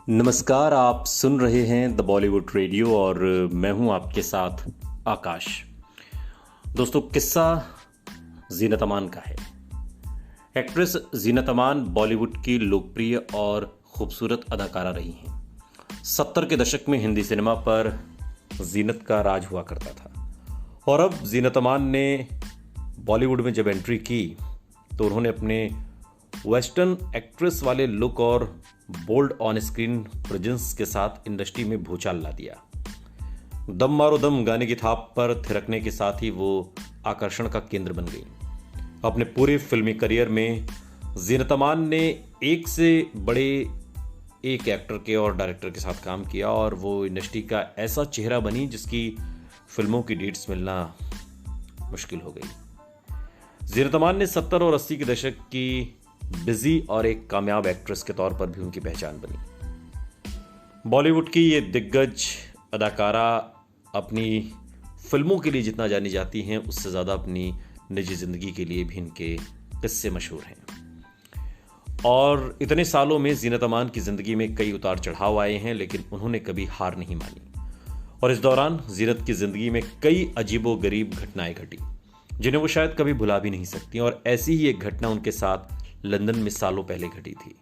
नमस्कार। आप सुन रहे हैं द बॉलीवुड रेडियो और मैं हूं आपके साथ आकाश। दोस्तों, किस्सा जीनत अमान का है। एक्ट्रेस जीनत अमान बॉलीवुड की लोकप्रिय और खूबसूरत अदाकारा रही हैं। 70 के दशक में हिंदी सिनेमा पर जीनत का राज हुआ करता था और अब जीनत अमान ने बॉलीवुड में जब एंट्री की तो उन्होंने अपने वेस्टर्न एक्ट्रेस वाले लुक और बोल्ड ऑन स्क्रीन प्रेजेंस के साथ इंडस्ट्री में भूचाल ला दिया। दम मारो दम गाने की थाप पर थिरकने के साथ ही वो आकर्षण का केंद्र बन गई। अपने पूरे फिल्मी करियर में जीनत अमान ने एक से बड़े एक एक्टर के और डायरेक्टर के साथ काम किया और वो इंडस्ट्री का ऐसा चेहरा बनी जिसकी फिल्मों की डेट्स मिलना मुश्किल हो गई। जीनत अमान ने 70 और 80 के दशक की बिजी और एक कामयाब एक्ट्रेस के तौर पर भी उनकी पहचान बनी। बॉलीवुड की ये दिग्गज अदाकारा अपनी फिल्मों के लिए जितना जानी जाती हैं उससे ज़्यादा अपनी निजी ज़िंदगी के लिए भी इनके किस्से मशहूर हैं। और इतने सालों में जीनत अमान की ज़िंदगी में कई उतार चढ़ाव आए हैं, लेकिन उन्होंने कभी हार नहीं मानी और इस दौरान जीनत की ज़िंदगी में कई अजीबो गरीब घटनाएं घटी जिन्हें वो शायद कभी भुला भी नहीं सकती। और ऐसी ही एक घटना उनके साथ लंदन में सालों पहले घटी थी,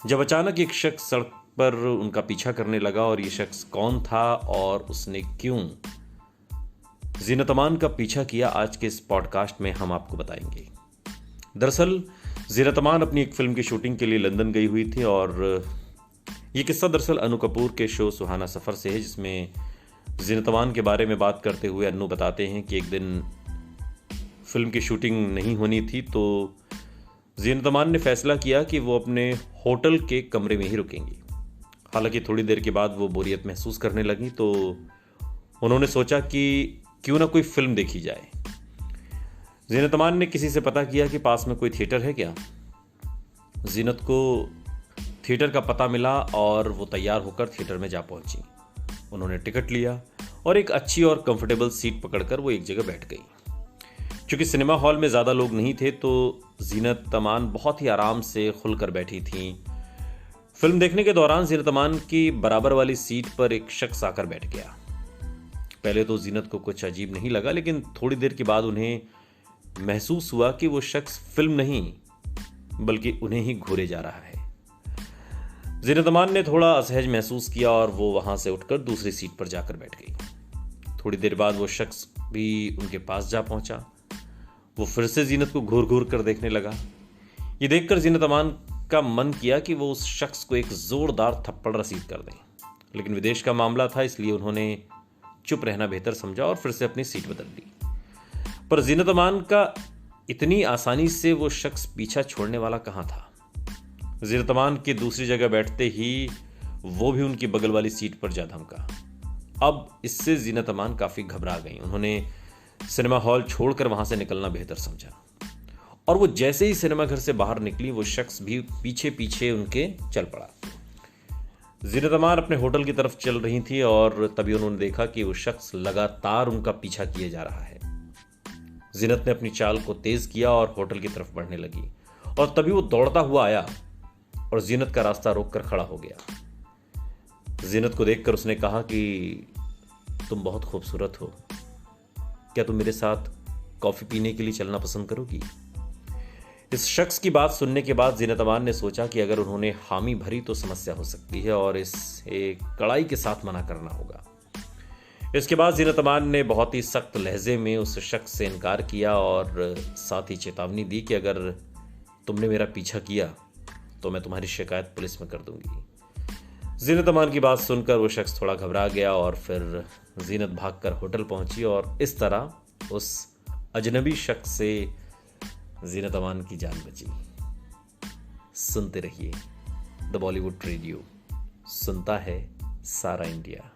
जब अचानक एक शख्स सड़क पर उनका पीछा करने लगा। और ये शख्स कौन था और उसने क्यों जीनत अमान का पीछा किया, आज के इस पॉडकास्ट में हम आपको बताएंगे। दरअसल जीनत अमान अपनी एक फिल्म की शूटिंग के लिए लंदन गई हुई थी और ये किस्सा दरअसल अनु कपूर के शो सुहाना सफ़र से है, जिसमें जीनत अमान के बारे में बात करते हुए अनु बताते हैं कि एक दिन फिल्म की शूटिंग नहीं होनी थी तो जीनत अमान ने फैसला किया कि वो अपने होटल के कमरे में ही रुकेंगी। हालांकि थोड़ी देर के बाद वो बोरियत महसूस करने लगी तो उन्होंने सोचा कि क्यों ना कोई फिल्म देखी जाए। जीनत अमान ने किसी से पता किया कि पास में कोई थिएटर है क्या। जीनत को थिएटर का पता मिला और वो तैयार होकर थिएटर में जा पहुंची। उन्होंने टिकट लिया और एक अच्छी और कंफर्टेबल सीट पकड़कर वो एक जगह बैठ गई। चूंकि सिनेमा हॉल में ज़्यादा लोग नहीं थे तो जीनत अमान बहुत ही आराम से खुलकर बैठी थीं। फिल्म देखने के दौरान जीनत अमान की बराबर वाली सीट पर एक शख्स आकर बैठ गया। पहले तो जीनत को कुछ अजीब नहीं लगा, लेकिन थोड़ी देर के बाद उन्हें महसूस हुआ कि वो शख्स फिल्म नहीं बल्कि उन्हें ही घूरे जा रहा है। जीनत अमान ने थोड़ा असहज महसूस किया और वो वहां से उठकर दूसरी सीट पर जाकर बैठ गई। थोड़ी देर बाद वो शख्स भी उनके पास जा पहुंचा। वो फिर से जीनत को घूर घूर कर देखने लगा। ये देखकर जीनत अमान का मन किया कि वो उस शख्स को एक जोरदार थप्पड़ रसीद कर दें, लेकिन विदेश का मामला था इसलिए उन्होंने चुप रहना बेहतर समझा और फिर से अपनी सीट बदल ली। पर जीनत अमान का इतनी आसानी से वो शख्स पीछा छोड़ने वाला कहाँ था। जीनत अमान की दूसरी जगह बैठते ही वो भी उनकी बगल वाली सीट पर जा धमका। अब इससे जीनत अमान काफी घबरा गई। उन्होंने सिनेमा हॉल छोड़कर वहां से निकलना बेहतर समझा और वो जैसे ही सिनेमा घर से बाहर निकली वो शख्स भी पीछे पीछे उनके चल पड़ा। जीनत अमान अपने होटल की तरफ चल रही थी और तभी उन्होंने देखा कि वो शख्स लगातार उनका पीछा किए जा रहा है। जीनत ने अपनी चाल को तेज किया और होटल की तरफ बढ़ने लगी और तभी वो दौड़ता हुआ आया और जीनत का रास्ता रोककर खड़ा हो गया। जीनत को देखकर उसने कहा कि तुम बहुत खूबसूरत हो, क्या तुम मेरे साथ कॉफी पीने के लिए चलना पसंद करोगी। इस शख्स की बात सुनने के बाद जीनत अमान ने सोचा कि अगर उन्होंने हामी भरी तो समस्या हो सकती है और इसे कड़ाई के साथ मना करना होगा। इसके बाद जीनत अमान ने बहुत ही सख्त लहजे में उस शख्स से इनकार किया और साथ ही चेतावनी दी कि अगर तुमने मेरा पीछा किया तो मैं तुम्हारी शिकायत पुलिस में कर दूंगी। जीनत अमान की बात सुनकर वो शख्स थोड़ा घबरा गया और फिर जीनत भागकर होटल पहुंची और इस तरह उस अजनबी शख्स से जीनत अमान की जान बची। सुनते रहिए द बॉलीवुड रेडियो, सुनता है सारा इंडिया।